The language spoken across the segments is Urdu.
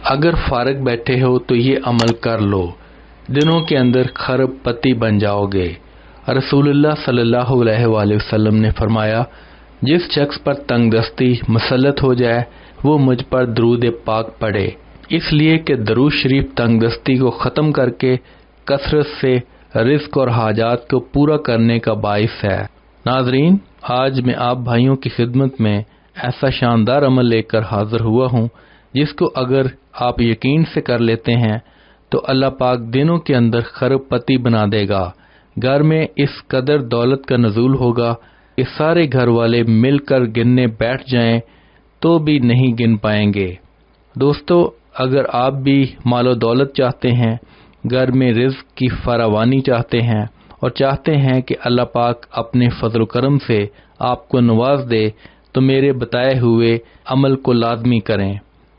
اگر فارغ بیٹھے ہو تو یہ عمل کر لو، دنوں کے اندر خرب پتی بن جاؤ گے۔ رسول اللہ صلی اللہ علیہ وآلہ وسلم نے فرمایا، جس شخص پر تنگ دستی مسلط ہو جائے وہ مجھ پر درود پاک پڑھے، اس لیے کہ درود شریف تنگ دستی کو ختم کر کے کثرت سے رزق اور حاجات کو پورا کرنے کا باعث ہے۔ ناظرین، آج میں آپ بھائیوں کی خدمت میں ایسا شاندار عمل لے کر حاضر ہوا ہوں جس کو اگر آپ یقین سے کر لیتے ہیں تو اللہ پاک دنوں کے اندر خرب پتی بنا دے گا۔ گھر میں اس قدر دولت کا نزول ہوگا کہ سارے گھر والے مل کر گننے بیٹھ جائیں تو بھی نہیں گن پائیں گے۔ دوستو، اگر آپ بھی مال و دولت چاہتے ہیں، گھر میں رزق کی فراوانی چاہتے ہیں اور چاہتے ہیں کہ اللہ پاک اپنے فضل و کرم سے آپ کو نواز دے تو میرے بتائے ہوئے عمل کو لازمی کریں۔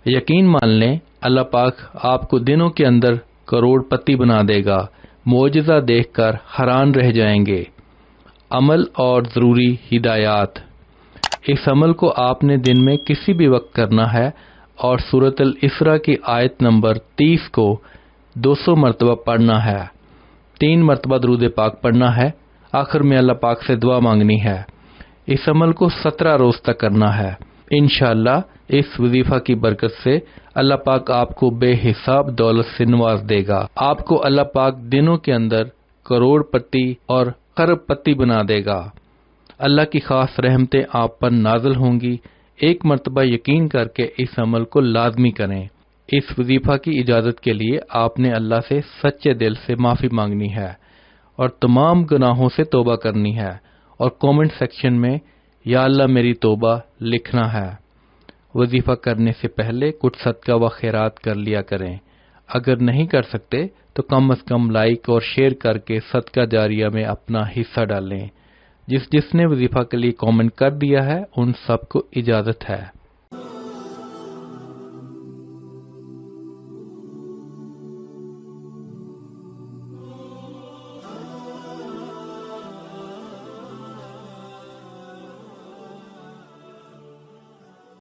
یقین مان لیں، اللہ پاک آپ کو دنوں کے اندر کروڑ پتی بنا دے گا۔ معجزہ دیکھ کر حیران رہ جائیں گے۔ عمل اور ضروری ہدایات۔ اس عمل کو آپ نے دن میں کسی بھی وقت کرنا ہے اور سورۃ الاسراء کی آیت نمبر 30 کو 200 مرتبہ پڑھنا ہے، 3 مرتبہ درود پاک پڑھنا ہے، آخر میں اللہ پاک سے دعا مانگنی ہے۔ اس عمل کو 17 روز تک کرنا ہے۔ انشاءاللہ اس وظیفہ کی برکت سے اللہ پاک آپ کو بے حساب دولت سے نواز دے گا۔ آپ کو اللہ پاک دنوں کے اندر کروڑ پتی اور خرب پتی بنا دے گا۔ اللہ کی خاص رحمتیں آپ پر نازل ہوں گی۔ ایک مرتبہ یقین کر کے اس عمل کو لازمی کریں۔ اس وظیفہ کی اجازت کے لیے آپ نے اللہ سے سچے دل سے معافی مانگنی ہے اور تمام گناہوں سے توبہ کرنی ہے، اور کومنٹ سیکشن میں یا اللہ میری توبہ لکھنا ہے۔ وظیفہ کرنے سے پہلے کچھ صدقہ و خیرات کر لیا کریں۔ اگر نہیں کر سکتے تو کم از کم لائک اور شیئر کر کے صدقہ جاریہ میں اپنا حصہ ڈالیں۔ جس نے وظیفہ کے لیے کامنٹ کر دیا ہے ان سب کو اجازت ہے۔